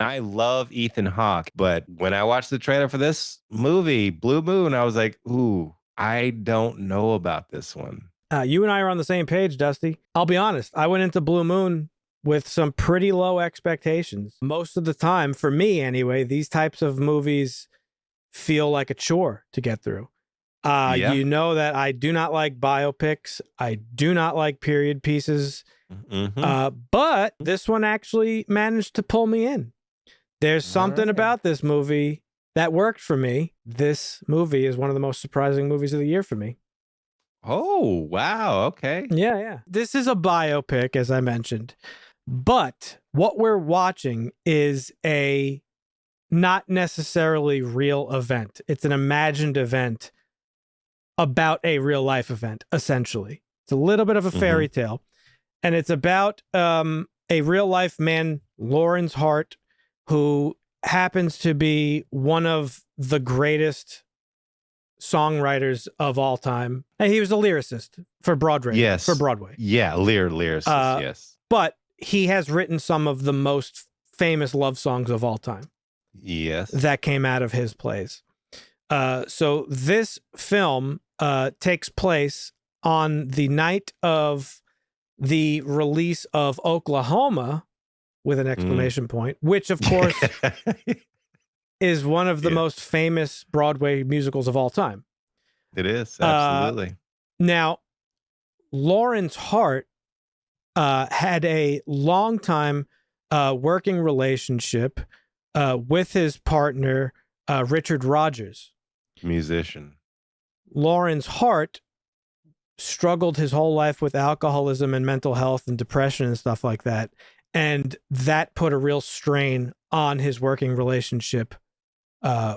I love Ethan Hawke, but when I watched the trailer for this movie, Blue Moon, I was like, ooh, I don't know about this one. You and I are on the same page, Dusty. I'll be honest. I went into Blue Moon with some pretty low expectations. Most of the time, for me anyway, these types of movies feel like a chore to get through. Yeah. You know that I do not like biopics. I do not like period pieces. But this one actually managed to pull me in. There's something about this movie that worked for me. This movie is one of the most surprising movies of the year for me. Oh, wow. Okay. Yeah. This is a biopic, as I mentioned. But what we're watching is a not necessarily real event. It's an imagined event about a real life event, essentially. It's a little bit of a fairy tale. And it's about a real life man, Lawrence Hart, who happens to be one of the greatest songwriters of all time. And he was a lyricist for Broadway. Yes. For Broadway. Yeah, lyricist, yes. But he has written some of the most famous love songs of all time. Yes. That came out of his plays. So this film takes place on the night of the release of Oklahoma, with an exclamation point, which of course is one of the most famous Broadway musicals of all time. It is, absolutely. Now, Lawrence Hart had a long time working relationship with his partner, Richard Rodgers. Musician. Lawrence Hart struggled his whole life with alcoholism and mental health and depression and stuff like that. And that put a real strain on his working relationship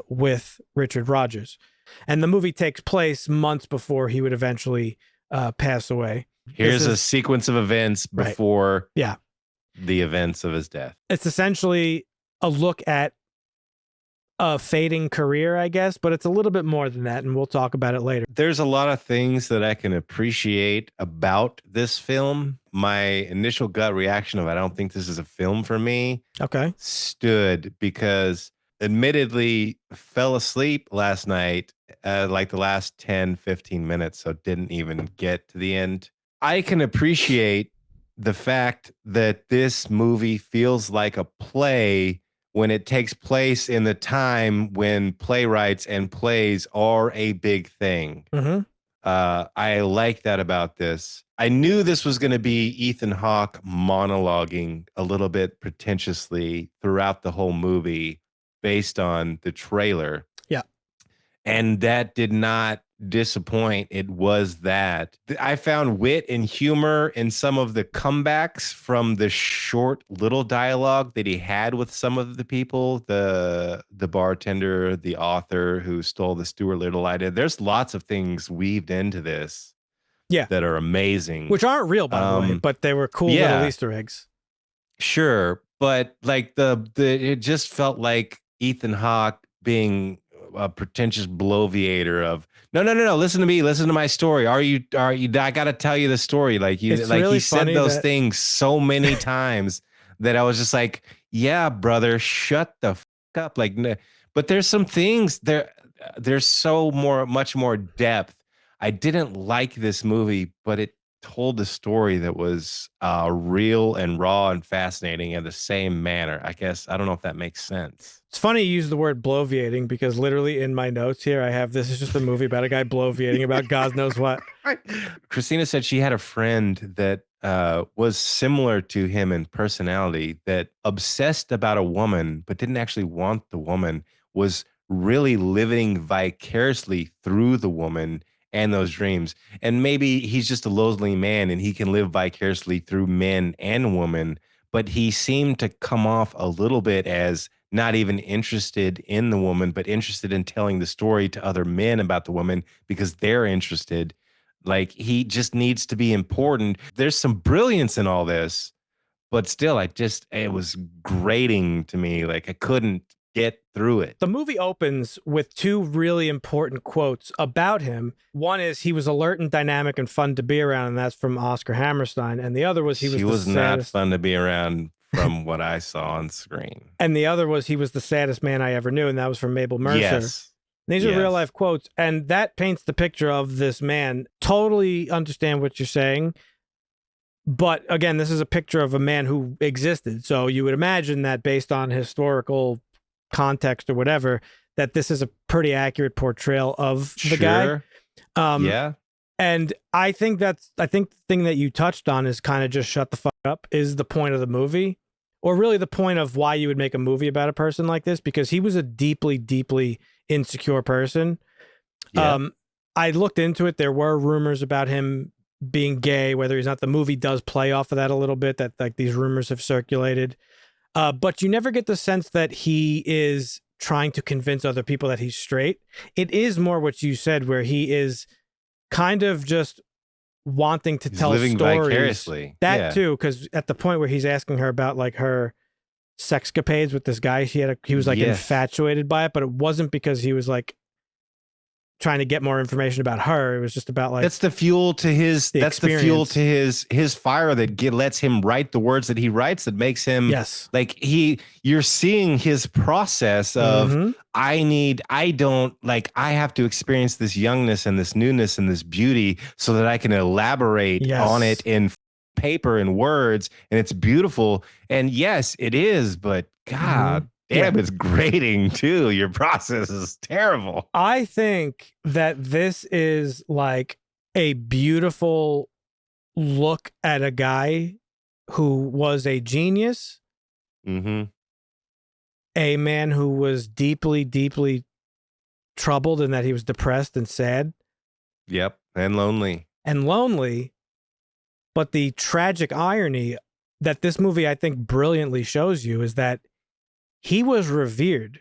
with Richard Rodgers. And the movie takes place months before he would eventually pass away. Here's a sequence of events before the events of his death. It's essentially a look at a fading career, I guess, but it's a little bit more than that, and we'll talk about it later. There's a lot of things that I can appreciate about this film. My initial gut reaction of I don't think this is a film for me stood because admittedly fell asleep last night, like the last 10, 15 minutes, so didn't even get to the end. I can appreciate the fact that this movie feels like a play when it takes place in the time when playwrights and plays are a big thing. I like that about this. I knew this was going to be Ethan Hawke monologuing a little bit pretentiously throughout the whole movie based on the trailer. Yeah. And that did not disappoint. It was that. I found wit and humor in some of the comebacks from the short little dialogue that he had with some of the people, the bartender, the author who stole the Stuart Little idea. There's lots of things weaved into this that are amazing. Which aren't real, by the way, but they were cool little Easter eggs. Sure. But like it just felt like Ethan Hawke being a pretentious bloviator of no, listen to me, listen to my story. Are you I gotta tell you the story. Like he said those things so many times that I was just like, yeah, brother, shut the up. Like, but there's some things there's much more depth. I didn't like this movie, but it told a story that was real and raw and fascinating in the same manner. I guess I don't know if that makes sense. It's funny you use the word bloviating because literally in my notes here I have this is just a movie about a guy bloviating about God knows what. Christina said she had a friend that was similar to him in personality, that obsessed about a woman but didn't actually want the woman, was really living vicariously through the woman and those dreams. And maybe he's just a lonely man and he can live vicariously through men and women, but he seemed to come off a little bit as not even interested in the woman, but interested in telling the story to other men about the woman because they're interested. Like he just needs to be important. There's some brilliance in all this, but still, it was grating to me. Like I couldn't get through it. The movie opens with two really important quotes about him. One is he was alert and dynamic and fun to be around, and that's from Oscar Hammerstein. And the other was he was not fun to be around from what I saw on screen. And the other was, he was the saddest man I ever knew, and that was from Mabel Mercer. Yes. These are real life quotes, and that paints the picture of this man. Totally understand what you're saying. But again, this is a picture of a man who existed. So you would imagine that based on historical context or whatever, that this is a pretty accurate portrayal of the guy. Yeah. And I think the thing that you touched on is kind of just shut the fuck up is the point of the movie, or really the point of why you would make a movie about a person like this, because he was a deeply, deeply insecure person. Yeah. I looked into it. There were rumors about him being gay, whether he's not. The movie does play off of that a little bit, that like these rumors have circulated. But you never get the sense that he is trying to convince other people that he's straight. It is more what you said, where he is kind of just wanting to tell living stories. Vicariously. That too, because at the point where he's asking her about like her sexcapades with this guy, he was like infatuated by it, but it wasn't because he was like trying to get more information about her. It was just about like, that's the fuel to his his fire that lets him write the words that he writes, that makes him like you're seeing his process of I have to experience this youngness and this newness and this beauty so that I can elaborate on it in paper and words, and it's beautiful. And yes, it is, but God damn, it's grating too. Your process is terrible. I think that this is like a beautiful look at a guy who was a genius, a man who was deeply, deeply troubled, and that he was depressed and sad. Yep, and lonely. But the tragic irony that this movie, I think, brilliantly shows you is that he was revered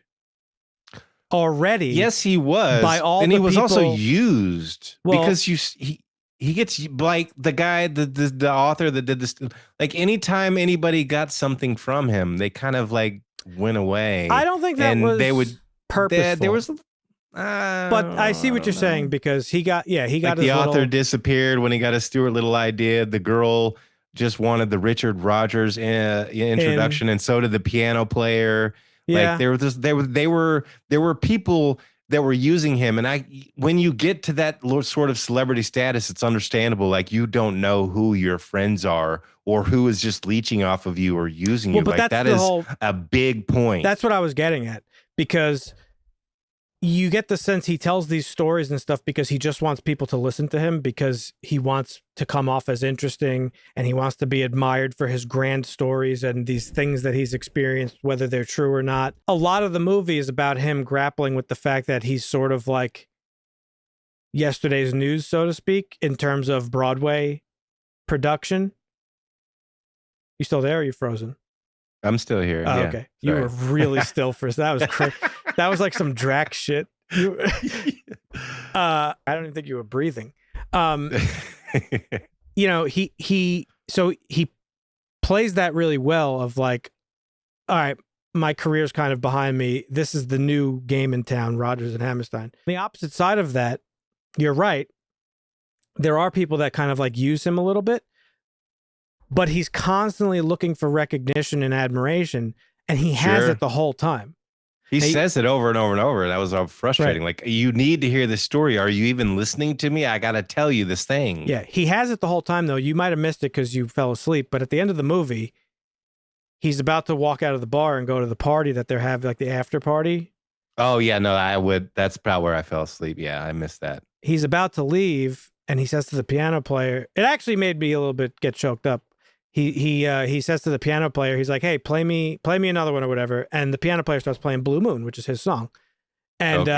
already. Yes, he was. By all, and he was people, also used because he gets like the guy, the author that did this. Like anytime anybody got something from him, they kind of like went away. I don't think that was purposeful. There was. But I see what you're saying, because he got like the author disappeared when he got a Stuart Little idea. The girl just wanted the Richard Rogers introduction, and so did the piano player. Yeah. Like there were people that were using him, and when you get to that sort of celebrity status, it's understandable. Like you don't know who your friends are or who is just leeching off of you or using you. But like that is a big point. That's what I was getting at, because you get the sense he tells these stories and stuff because he just wants people to listen to him, because he wants to come off as interesting, and he wants to be admired for his grand stories and these things that he's experienced, whether they're true or not. A lot of the movie is about him grappling with the fact that he's sort of like yesterday's news, so to speak, in terms of Broadway production. You still there, or are you frozen? I'm still here. Oh, okay. You were really still for that was crazy. That was like some Drac shit. I don't even think you were breathing. You know, he plays that really well, of like, all right, my career's kind of behind me. This is the new game in town, Rodgers and Hammerstein. The opposite side of that, you're right. There are people that kind of like use him a little bit, but he's constantly looking for recognition and admiration, and he has it the whole time. He says it over and over and over. That was frustrating. Right. Like, you need to hear this story. Are you even listening to me? I got to tell you this thing. Yeah, he has it the whole time, though. You might have missed it because you fell asleep, but at the end of the movie, he's about to walk out of the bar and go to the party that they're having, like the after party. Oh, yeah, no, I would. That's probably where I fell asleep. Yeah, I missed that. He's about to leave, and he says to the piano player, it actually made me a little bit get choked up. He says to the piano player, he's like, hey, play me another one or whatever. And the piano player starts playing Blue Moon, which is his song. And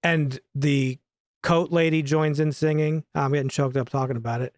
and the coat lady joins in singing. I'm getting choked up talking about it.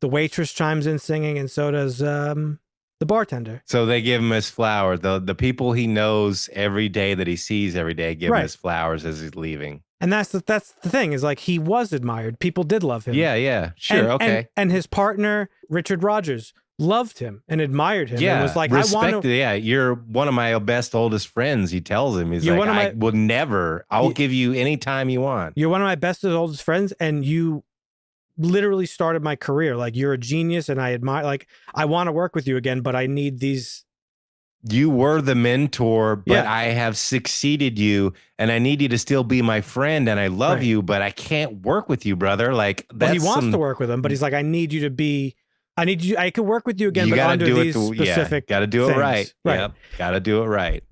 The waitress chimes in singing, and so does the bartender. So they give him his flowers. The people he knows every day, that he sees every day, give him his flowers as he's leaving. And that's the thing, is like, he was admired. People did love him. Yeah, sure, okay. And his partner, Richard Rogers, loved him and admired him. Yeah, and was like, respected. I want to. Yeah, you're one of my best, oldest friends. He tells him, he's like, I will never. I will give you any time you want. You're one of my best and oldest friends, and you literally started my career. Like, you're a genius, and I admire. Like, I want to work with you again, but I need these you were the mentor, but Yeah. I have succeeded you, and I need you to still be my friend, and I love Right. you, but I can't work with you, brother. Like, Well, he that's wants to some, work with him, but he's like, I need you to be, I need you, I could work with you again, you but got to under do it. these Yeah, specific got to do it things. right. Right. Yep, got to do it right.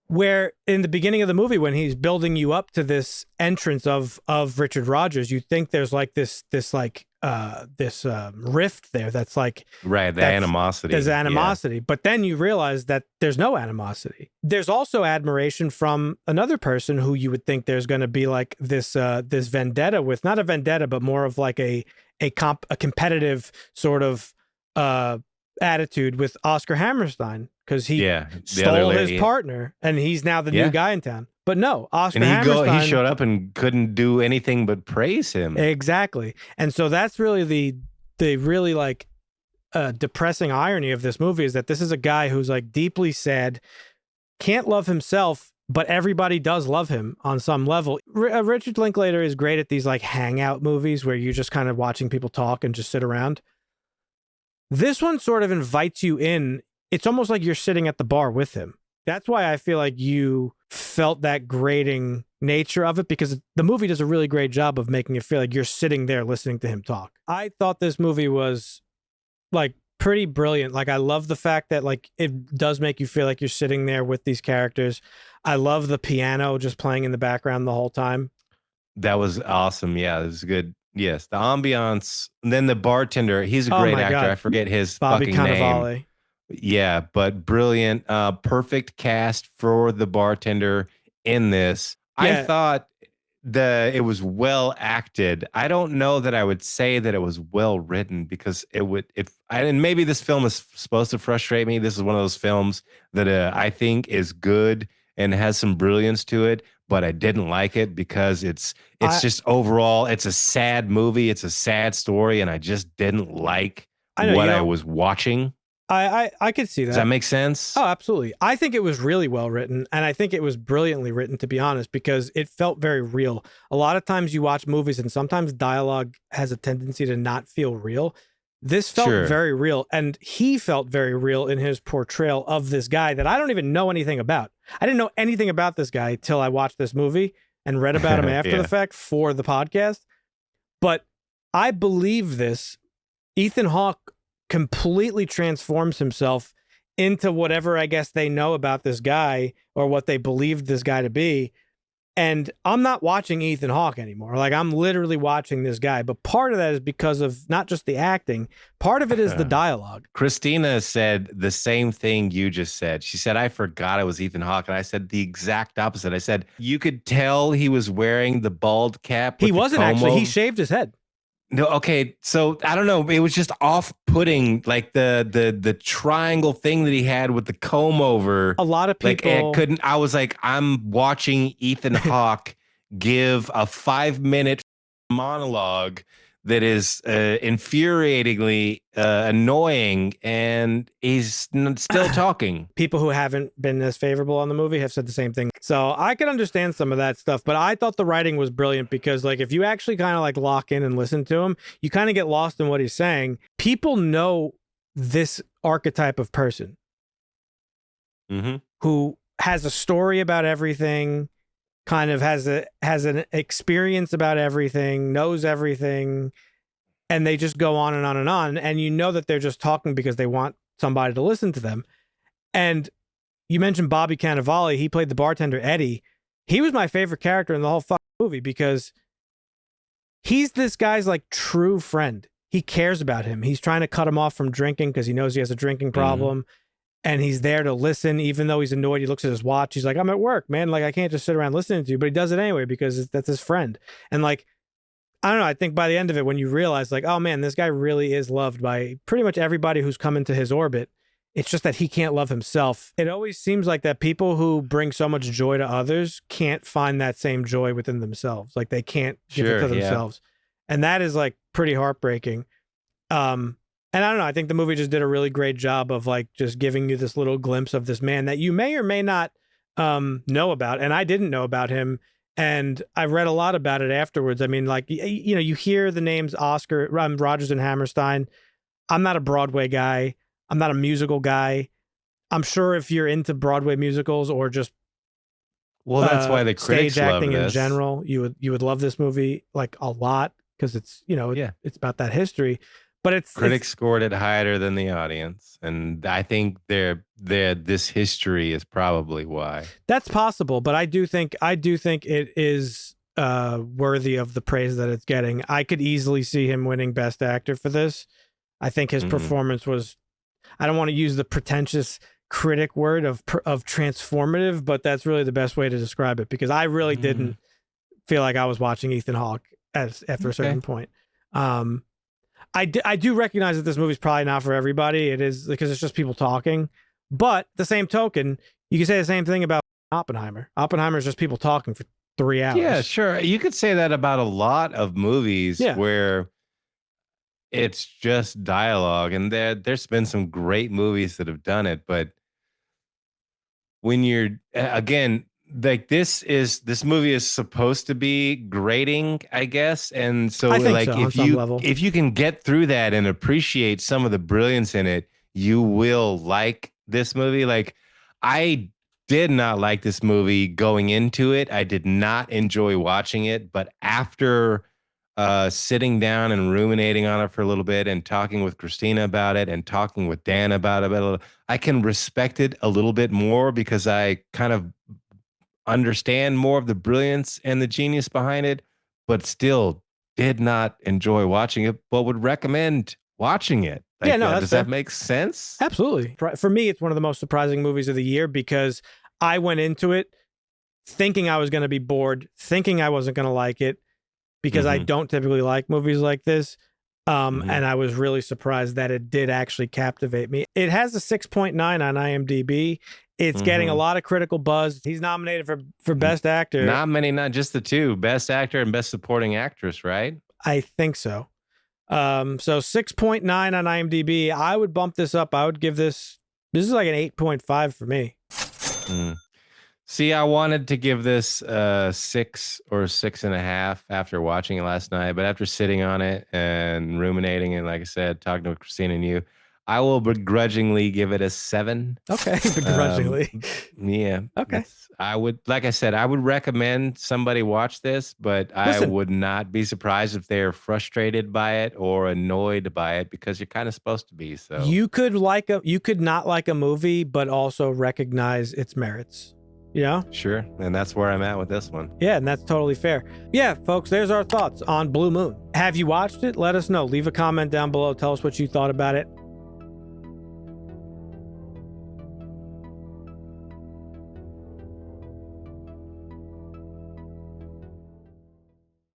Where in the beginning of the movie, when he's building you up to this entrance of Richard Rogers, you think there's like this rift there that's like Right, the animosity. There's animosity, but then you realize that there's no animosity. There's also admiration from another person who you would think there's going to be like this vendetta with, not a vendetta, but more of like a competitive sort of attitude with Oscar Hammerstein, because he stole his partner and he's now the new guy in town. But no, Oscar Hammerstein, he showed up and couldn't do anything but praise him. Exactly. And so that's really the really like depressing irony of this movie, is that this is a guy who's like deeply sad, can't love himself, but everybody does love him on some level. Richard Linklater is great at these like hangout movies where you're just kind of watching people talk and just sit around. This one sort of invites you in. It's almost like you're sitting at the bar with him. That's why I feel like you felt that grating nature of it, because the movie does a really great job of making it feel like you're sitting there listening to him talk. I thought this movie was like pretty brilliant. Like, I love the fact that like it does make you feel like you're sitting there with these characters. I love the piano just playing in the background the whole time. That was awesome. Yeah, it was good. Yes, the ambiance. And then the bartender, he's a great actor. God. I forget his Bobby fucking Cannavale. name. Yeah, but brilliant. Perfect cast for the bartender in this. Yeah. I thought it was well acted. I don't know that I would say that it was well written, because it would, and maybe this film is supposed to frustrate me. This is one of those films that I think is good and has some brilliance to it, but I didn't like it because it's just overall, it's a sad movie. It's a sad story, and I just didn't like what I was watching. I could see that. Does that make sense? Oh, absolutely. I think it was really well written, and I think it was brilliantly written, to be honest, because it felt very real. A lot of times you watch movies and sometimes dialogue has a tendency to not feel real. This felt very real, and he felt very real in his portrayal of this guy that I don't even know anything about. I didn't know anything about this guy till I watched this movie and read about him after the fact for the podcast. But I believe this. Ethan Hawke completely transforms himself into whatever I guess they know about this guy, or what they believed this guy to be. And I'm not watching Ethan Hawke anymore. Like, I'm literally watching this guy. But part of that is because of not just the acting. Part of it is the dialogue. Christina said the same thing you just said. She said, I forgot it was Ethan Hawke. And I said the exact opposite. I said, you could tell he was wearing the bald cap. He wasn't actually. He shaved his head. No, okay. So I don't know. It was just off-putting, like the triangle thing that he had with the comb over. A lot of people I was like, I'm watching Ethan Hawke give a 5-minute monologue that is infuriatingly annoying, and he's still talking. People who haven't been as favorable on the movie have said the same thing. So I can understand some of that stuff, but I thought the writing was brilliant, because like, if you actually kind of like lock in and listen to him, you kind of get lost in what he's saying. People know this archetype of person who has a story about everything, kind of has an experience about everything, knows everything, and they just go on and on and on. And you know that they're just talking because they want somebody to listen to them. And you mentioned Bobby Cannavale. He played the bartender, Eddie. He was my favorite character in the whole fucking movie, because he's this guy's like true friend. He cares about him. He's trying to cut him off from drinking because he knows he has a drinking problem. And he's there to listen, even though he's annoyed. He looks at his watch. He's like, I'm at work, man. Like, I can't just sit around listening to you. But he does it anyway because that's his friend. And like, I don't know. I think by the end of it, when you realize like, oh man, this guy really is loved by pretty much everybody who's come into his orbit. It's just that he can't love himself. It always seems like that people who bring so much joy to others can't find that same joy within themselves. Like, they can't give it to themselves. And that is like pretty heartbreaking. And I don't know, I think the movie just did a really great job of like just giving you this little glimpse of this man that you may or may not know about. And I didn't know about him. And I read a lot about it afterwards. I mean, like, you know, you hear the names Oscar, Rogers and Hammerstein. I'm not a Broadway guy. I'm not a musical guy. I'm sure if you're into Broadway musicals or just that's why the critics stage acting love in this. general, you would love this movie like a lot because it's it's about that history. But critics scored it higher than the audience, and I think this history is probably why. That's possible, but I do think it is worthy of the praise that it's getting. I could easily see him winning Best Actor for this. I think his performance was, I don't want to use the pretentious critic word of transformative, but that's really the best way to describe it, because I really didn't feel like I was watching Ethan Hawke after a certain point. I do recognize that this movie's probably not for everybody. It is because it's just people talking. But the same token, you can say the same thing about Oppenheimer. Oppenheimer is just people talking for 3 hours. Yeah, sure. You could say that about a lot of movies where it's just dialogue, and there's been some great movies that have done it. But when you're, again, like this movie is supposed to be grating, I guess. And so like if you can get through that and appreciate some of the brilliance in it, you will like this movie. Like, I did not like this movie going into it. I did not enjoy watching it, but after sitting down and ruminating on it for a little bit and talking with Christina about it and talking with Dan about it, I can respect it a little bit more because I kind of understand more of the brilliance and the genius behind it, but still did not enjoy watching it, but would recommend watching it. Like, does that make sense? Absolutely. For me, it's one of the most surprising movies of the year because I went into it thinking I was going to be bored, thinking I wasn't going to like it, because I don't typically like movies like this. And I was really surprised that it did actually captivate me. It has a 6.9 on IMDb. It's getting a lot of critical buzz. He's nominated for Best Actor. Not just the two, Best Actor and Best Supporting Actress, right? I think so. So 6.9 on IMDb. I would bump this up. I would give this is like an 8.5 for me. See, I wanted to give this 6 or 6.5 after watching it last night, but after sitting on it and ruminating and, like I said, talking to Christina and you, I will begrudgingly give it a 7. Okay, begrudgingly. Yeah. Okay. I would, like I said, I would recommend somebody watch this, but I would not be surprised if they're frustrated by it or annoyed by it, because you're kind of supposed to be. So you could not like a movie, but also recognize its merits. Yeah. Sure. And that's where I'm at with this one. Yeah, and that's totally fair. Yeah, folks, there's our thoughts on Blue Moon. Have you watched it? Let us know. Leave a comment down below. Tell us what you thought about it.